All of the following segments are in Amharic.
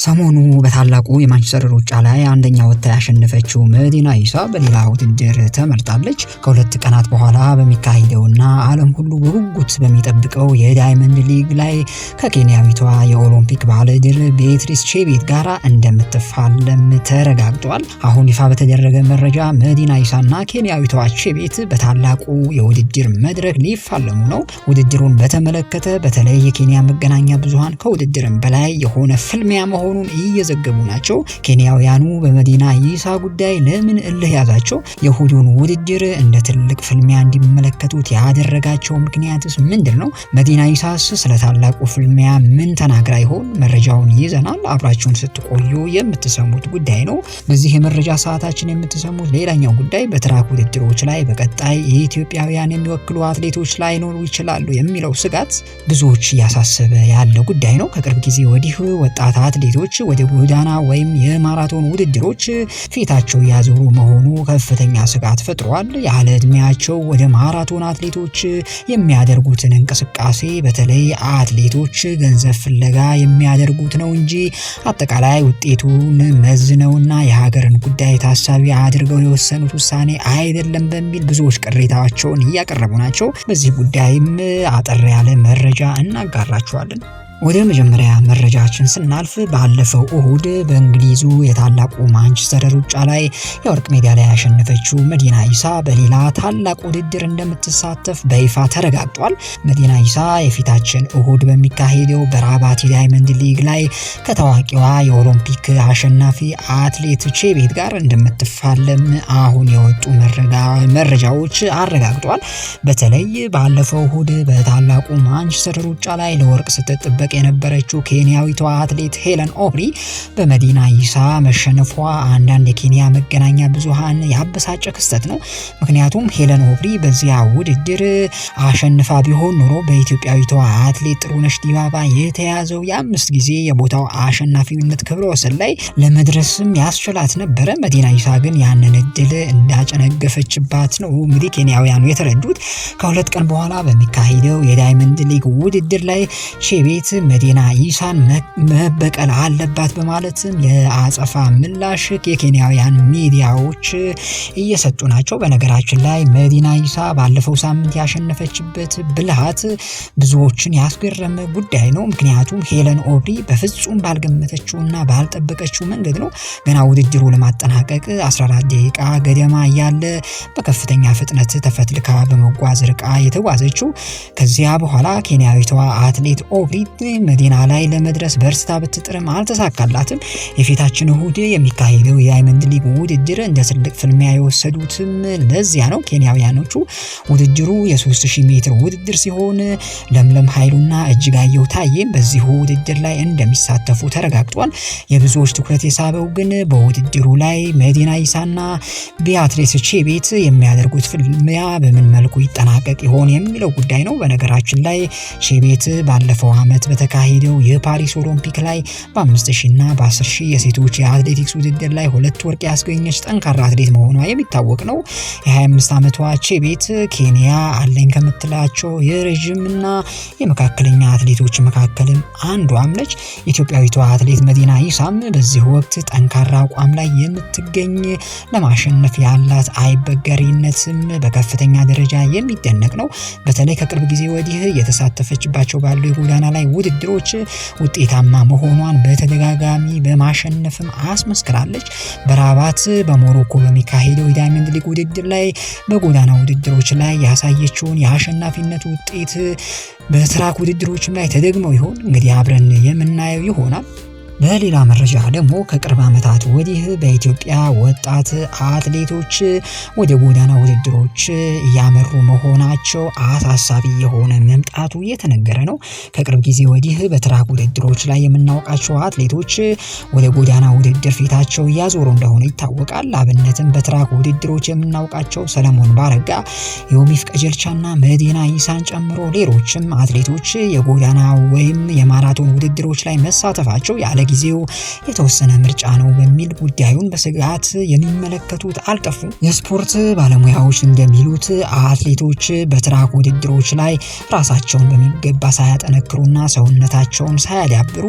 ሰሞኑ በታላቁ የማንቸስተር ሩጫ ላይ አንደኛ ወጥታ ያሸነፈችው መዲና ኢሳ በሌላ ውድድር ተመርጣለች። ከሁለት ቀናት በኋላ በሚካሄደውና ዓለም ሁሉ በጉጉት በሚጠብቀው የዳይመንድ ሊግ ላይ ከኬንያዊቷ የኦሎምፒክ ባለድል ቤትሪስ ቼቤት ጋር እንደምትፋለም ተረጋግጧል። አሁን ይፋ በተደረገ መረጃ መዲና ኢሳና ኬንያዊቷ ቼቤት በታላቁ የውድድር መድረክ ሊፋለሙ ነው። ውድድሩን በተመለከተ በተለይ የኬንያ መገናኛ ብዙሃን ከውድድርም በላይ የሆነ ፍልሚያ መሆኑን እየዘገቡ ናቸው። ኬንያውያኑ በመዲና ኢሳ ጉዳይ ለምን እልህ ያዛቸው? የእሁዱን ውድድር እንደ ትልቅ ፍልሚያ እንዲመለከቱት ያደረጋቸው ምክንያትስ ምንድን ነው? መዲና ኢሳስ ስለ ታላቁ ፍልሚያ ምን ተናግራ ይሆን? መረጃውን ይዘናል። አብራችሁን ስትቆዩ የምትሰሙት ጉዳይ ነው። በዚህ የመረጃ ሰዓታችን የምትሰሙት ሌላኛው ጉዳይ በትራክ ውድድሮች ላይ በቀጣይ የኢትዮጵያውያን የሚወክሉ አትሌቶች ላይኖሩ ይችላሉ የሚለው ስጋት ብዙዎች እያሳሰበ ያለ ጉዳይ ነው። ከቅርብ ጊዜ ወዲህ ወጣት አትሌቶች ወደ ጎዳና ወይም የማራቶን ውድድሮች ፊታቸው ያዞሩ መሆኑ ከፍተኛ ስጋት ፈጥሯል። ያለ እድሜያቸው ወደ ማራቶን አትሌቶች የሚያደርጉትን እንቅስቃሴ በተለይ አትሌቶች ገንዘብ ፍለጋ የሚያደርጉት ነው እንጂ አጠቃላይ ውጤቱን መዝነውና የሀገርን ጉዳይ ታሳቢ አድርገው የወሰኑት ውሳኔ አይደለም በሚል ብዙዎች ቅሬታቸውን እያቀረቡ ናቸው። በዚህ ጉዳይም አጠር ያለ መረጃ እናጋራችኋለን። ወደ መጀመሪያ መረጃችን ስናልፍ ባለፈው እሁድ በእንግሊዙ የታላቁ ማንቸስተር ሩጫ ላይ የወርቅ ሜዳሊያ ያሸነፈችው መዲና ኢሳ በሌላ ታላቅ ውድድር እንደምትሳተፍ በይፋ ተረጋግጧል። መዲና ኢሳ የፊታችን እሁድ በሚካሄደው በራባት ዳይመንድ ሊግ ላይ ከታዋቂዋ የኦሎምፒክ አሸናፊ አትሌት ቼቤት ጋር እንደምትፋለም አሁን የወጡ መረጃዎች አረጋግጧል። በተለይ ባለፈው እሁድ በታላቁ ማንቸስተር ሩጫ ላይ ለወርቅ ስትጠበቅ የነበረችው ኬንያዊቷ አትሌት ሄለን ኦብሪ በመዲና ኢሳ መሸነፏ አንዳንድ የኬንያ መገናኛ ብዙሃን ያበሳጨ ክስተት ነው። ምክንያቱም ሄለን ኦብሪ በዚያ ውድድር አሸንፋ ቢሆን ኖሮ በኢትዮጵያዊቷ አትሌት ጥሩነሽ ዲባባ የተያዘው የ5 ጊዜ የቦታው አሸናፊነት ክብረ ወሰን ላይ ለመድረስም ያስችላት ነበረ። መዲና ኢሳ ግን ያንን እድል እንዳጨነገፈችባት ነው እንግዲህ ኬንያውያኑ የተረዱት። ከሁለት ቀን በኋላ በሚካሄደው የዳይመንድ ሊግ ውድድር ላይ ቼቤት መዲና ኢሳን መበቀል አለባት በማለትም የአጸፋ ምላሽ የኬንያውያን ሚዲያዎች እየሰጡ ናቸው። በነገራችን ላይ መዲና ኢሳ ባለፈው ሳምንት ያሸነፈችበት ብልሃት ብዙዎችን ያስገረመ ጉዳይ ነው። ምክንያቱም ሄለን ኦብሪ በፍጹም ባልገመተችውና ባልጠበቀችው መንገድ ነው ገና ውድድሩ ለማጠናቀቅ 14 ደቂቃ ገደማ እያለ በከፍተኛ ፍጥነት ተፈትልካ በመጓዝ ርቃ የተጓዘችው። ከዚያ በኋላ ኬንያዊቷ አትሌት ኦብሪ መዲና ላይ ለመድረስ በርስታ ብትጥርም አልተሳካላትም። የፊታችን እሁድ የሚካሄደው የዳይመንድ ሊግ ውድድር እንደ ትልቅ ፍልሚያ የወሰዱትም ለዚያ ነው። ኬንያውያኖቹ ውድድሩ የ3000 ሜትር ውድድር ሲሆን ለምለም ኃይሉና እጅጋየሁ ታዬም በዚሁ ውድድር ላይ እንደሚሳተፉ ተረጋግጧል። የብዙዎች ትኩረት የሳበው ግን በውድድሩ ላይ መዲና ኢሳና ቤትሪስ ቼቤት የሚያደርጉት ፍልሚያ በምን መልኩ ይጠናቀቅ ይሆን የሚለው ጉዳይ ነው። በነገራችን ላይ ቼቤት ባለፈው ዓመት በተካሄደው የፓሪስ ኦሎምፒክ ላይ በ5000 እና በ10000 የሴቶች የአትሌቲክስ ውድድር ላይ 2 ወርቅ ያስገኘች ጠንካራ አትሌት መሆኗ የሚታወቅ ነው። የ25 ዓመቷ ቼቤት ኬንያ አለኝ ከምትላቸው የረጅምና የመካከለኛ አትሌቶች መካከልም አንዷም ነች። ኢትዮጵያዊቷ አትሌት መዲና ኢሳም በዚህ ወቅት ጠንካራ አቋም ላይ የምትገኝ ለማሸነፍ ያላት አይበገሪነትም በከፍተኛ ደረጃ የሚደነቅ ነው። በተለይ ከቅርብ ጊዜ ወዲህ የተሳተፈችባቸው ባሉ የጎዳና ላይ ውድድሮች ውጤታማ መሆኗን በተደጋጋሚ በማሸነፍም አስመስክራለች። በራባት በሞሮኮ በሚካሄደው የዳይመንድ ሊግ ውድድር ላይ በጎዳና ውድድሮች ላይ ያሳየችውን የአሸናፊነት ውጤት በትራክ ውድድሮችም ላይ ተደግመው ይሆን እንግዲህ አብረን የምናየው ይሆናል። በሌላ መረጃ ደግሞ ከቅርብ ዓመታት ወዲህ በኢትዮጵያ ወጣት አትሌቶች ወደ ጎዳና ውድድሮች እያመሩ መሆናቸው አሳሳቢ የሆነ መምጣቱ እየተነገረ ነው። ከቅርብ ጊዜ ወዲህ በትራክ ውድድሮች ላይ የምናውቃቸው አትሌቶች ወደ ጎዳና ውድድር ፊታቸው እያዞሩ እንደሆነ ይታወቃል። አብነትም በትራክ ውድድሮች የምናውቃቸው ሰለሞን ባረጋ፣ ዮሚፍ ቀጀልቻና መዲና ኢሳን ጨምሮ ሌሎችም አትሌቶች የጎዳና ወይም የማራቶን ውድድሮች ላይ መሳተፋቸው ያለ ለጊዜው የተወሰነ ምርጫ ነው በሚል ጉዳዩን በስጋት የሚመለከቱት አልጠፉም። የስፖርት ባለሙያዎች እንደሚሉት አትሌቶች በትራክ ውድድሮች ላይ ራሳቸውን በሚገባ ሳያጠነክሩና ሰውነታቸውን ሳያዳብሩ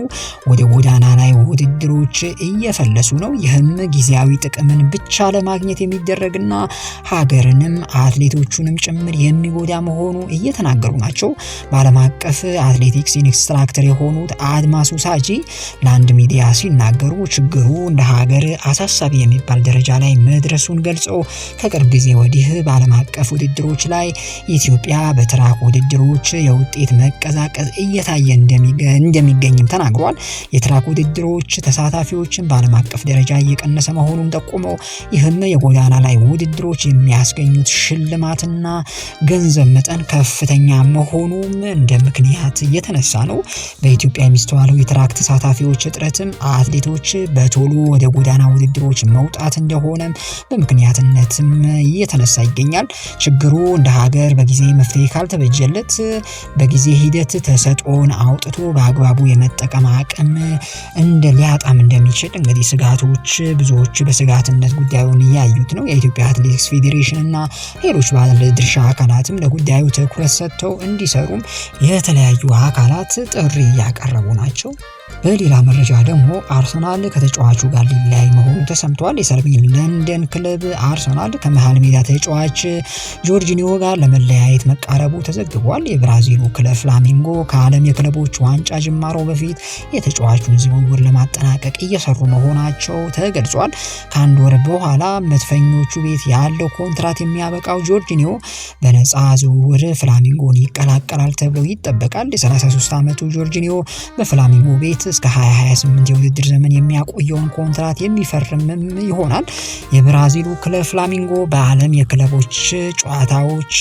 ወደ ጎዳና ላይ ውድድሮች እየፈለሱ ነው። ይህም ጊዜያዊ ጥቅምን ብቻ ለማግኘት የሚደረግና ሀገርንም አትሌቶቹንም ጭምር የሚጎዳ መሆኑ እየተናገሩ ናቸው። በዓለም አቀፍ አትሌቲክስ ኢንስትራክተር የሆኑት አድማሱ ሳጂ ለአንድ ሚዲያ ሲናገሩ ችግሩ እንደ ሀገር አሳሳቢ የሚባል ደረጃ ላይ መድረሱን ገልጸው ከቅርብ ጊዜ ወዲህ በዓለም አቀፍ ውድድሮች ላይ ኢትዮጵያ በትራክ ውድድሮች የውጤት መቀዛቀዝ እየታየ እንደሚገኝም ተናግሯል። የትራክ ውድድሮች ተሳታፊዎችን በዓለም አቀፍ ደረጃ እየቀነሰ መሆኑን ጠቁመው ይህም የጎዳና ላይ ውድድሮች የሚያስገኙት ሽልማትና ገንዘብ መጠን ከፍተኛ መሆኑም እንደ ምክንያት እየተነሳ ነው። በኢትዮጵያ የሚስተዋለው የትራክ ተሳታፊዎች እጥረትም አትሌቶች በቶሎ ወደ ጎዳና ውድድሮች መውጣት እንደሆነም በምክንያትነትም እየተነሳ ይገኛል። ችግሩ እንደ ሀገር በጊዜ መፍትሄ ካልተበጀለት በጊዜ ሂደት ተሰጥኦን አውጥቶ በአግባቡ የመጠቀም አቅም ሊያጣም እንደሚችል እንግዲህ ስጋቶች ብዙዎች በስጋትነት ጉዳዩን እያዩት ነው። የኢትዮጵያ አትሌቲክስ ፌዴሬሽን እና ሌሎች ባለድርሻ አካላትም ለጉዳዩ ትኩረት ሰጥተው እንዲሰሩም የተለያዩ አካላት ጥሪ እያቀረቡ ናቸው። በሌላ መረጃ ደግሞ አርሰናል ከተጫዋቹ ጋር ሊለያይ መሆኑ ተሰምቷል። የሰሜን ለንደን ክለብ አርሰናል ከመሃል ሜዳ ተጫዋች ጆርጂኒዮ ጋር ለመለያየት መቃረቡ ተዘግቧል። የብራዚሉ ክለብ ፍላሚንጎ ከዓለም የክለቦች ዋንጫ ጅማሮ በፊት የተጫዋቹን ዝውውር ለማጠናቀቅ እየሰሩ መሆናቸው ተገልጿል። ከአንድ ወር በኋላ መድፈኞቹ ቤት ያለው ኮንትራት የሚያበቃው ጆርጂኒዮ በነፃ ዝውውር ፍላሚንጎን ይቀላቀላል ተብሎ ይጠበቃል። የ33 ዓመቱ ጆርጂኒዮ በፍላሚንጎ ቤት እስከ 2028 የውድድር ዘመን የሚያቆየውን ኮንትራት የሚፈርምም ይሆናል። የብራዚሉ ክለብ ፍላሚንጎ በዓለም የክለቦች ጨዋታዎች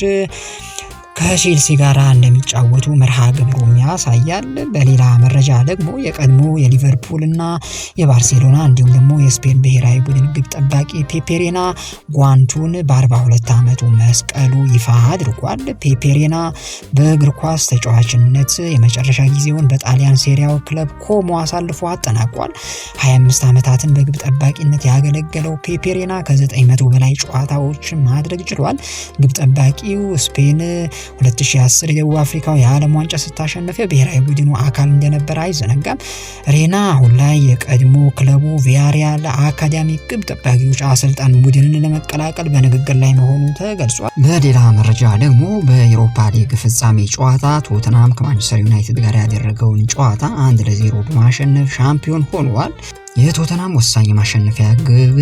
ከቼልሲ ጋር እንደሚጫወቱ መርሃ ግብሩም ያሳያል። በሌላ መረጃ ደግሞ የቀድሞ የሊቨርፑል እና የባርሴሎና እንዲሁም ደግሞ የስፔን ብሔራዊ ቡድን ግብ ጠባቂ ፔፔሬና ጓንቱን በ42 ዓመቱ መስቀሉ ይፋ አድርጓል። ፔፔሬና በእግር ኳስ ተጫዋችነት የመጨረሻ ጊዜውን በጣሊያን ሴሪያው ክለብ ኮሞ አሳልፎ አጠናቋል። 25 ዓመታትን በግብ ጠባቂነት ያገለገለው ፔፔሬና ከ900 በላይ ጨዋታዎች ማድረግ ችሏል። ግብ ጠባቂው ስፔን 2010 የደቡብ አፍሪካው የዓለም ዋንጫ ስታሸነፈ ብሔራዊ ቡድኑ አካል እንደነበር አይዘነጋም። ሬና አሁን ላይ የቀድሞ ክለቡ ቪያሪያል አካዳሚ ግብ ጠባቂዎች አሰልጣኝ ቡድንን ለመቀላቀል በንግግር ላይ መሆኑ ተገልጿል። በሌላ መረጃ ደግሞ በዩሮፓ ሊግ ፍጻሜ ጨዋታ ቶተንሃም ከማንቸስተር ዩናይትድ ጋር ያደረገውን ጨዋታ 1-0 በማሸነፍ ሻምፒዮን ሆኗል። የቶተንሃም ወሳኝ ማሸነፊያ ግብ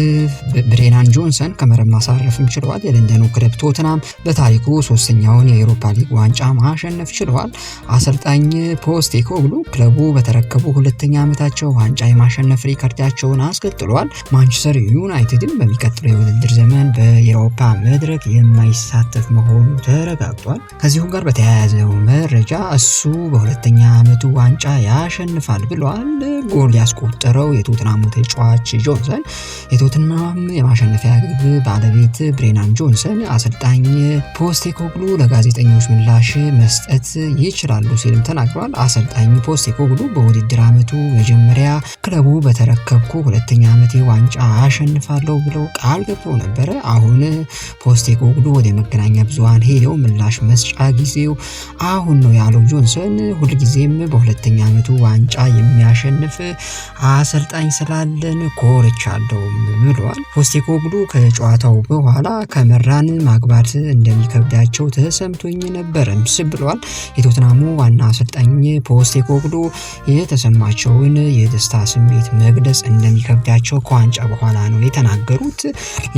ብሬናን ጆንሰን ከመረብ ማሳረፍም ችሏል። የለንደኑ ክለብ ቶተንሃም በታሪኩ ሶስተኛውን የዩሮፓ ሊግ ዋንጫ ማሸነፍ ችሏል። አሰልጣኝ ፖስቴኮግሉ ክለቡ በተረከቡ ሁለተኛ ዓመታቸው ዋንጫ የማሸነፍ ሪከርዳቸውን አስቀጥሏል። ማንቸስተር ዩናይትድም በሚቀጥለው የውድድር ዘመን በዩሮፓ መድረክ የማይሳተፍ መሆኑ ተረጋግጧል። ከዚሁ ጋር በተያያዘው መረጃ እሱ በሁለተኛ ዓመቱ ዋንጫ ያሸንፋል ብሏል። ጎል ያስቆጠረው የቶተንሃም ተጫዋች ጆንሰን የቶተንሃም የማሸነፊያ ግብ ባለቤት ብሬናን ጆንሰን አሰልጣኝ ፖስቴኮግሉ ለጋዜጠኞች ምላሽ መስጠት ይችላሉ ሲልም ተናግሯል። አሰልጣኝ ፖስቴኮግሉ በውድድር ዓመቱ መጀመሪያ ክለቡ በተረከብኩ ሁለተኛ ዓመቴ ዋንጫ አሸንፋለሁ ብለው ቃል ገብተው ነበረ። አሁን ፖስቴኮግሉ ወደ መገናኛ ብዙሃን ሄደው ምላሽ መስጫ ጊዜው አሁን ነው ያለው ጆንሰን ሁልጊዜም በሁለተኛ ዓመቱ ዋንጫ የሚያሸንፍ አሰልጣኝ ስላለን ኮርቻለሁ ብለዋል። ፖስቴኮግሉ ከጨዋታው በኋላ ከመራን ማግባት እንደሚከብዳቸው ተሰምቶኝ ነበርም ብለዋል። የቶተንሃሙ ዋና አሰልጣኝ ፖስቴኮግሉ የተሰማቸውን የደስታ ስሜት መግለጽ እንደሚከብዳቸው ከዋንጫ በኋላ ነው የተናገሩት።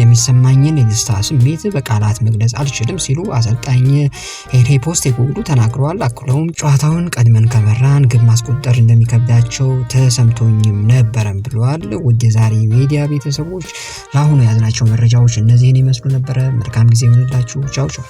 የሚሰማኝን የደስታ ስሜት በቃላት መግለጽ አልችልም ሲሉ አሰልጣኝ ሄንሪ ፖስቴኮግሉ ተናግረዋል። አክለውም ጨዋታውን ቀድመን ከመራን ግብ ማስቆጠር እንደሚከብዳቸው ተሰምቶኝም ነበረም ብለዋል። ውድ የዛሬ ሚዲያ ቤተሰቦች ለአሁኑ ያዝናቸው መረጃዎች እነዚህን ይመስሉ ነበረ። መልካም ጊዜ ይሆንላችሁ። ቻው ቻው።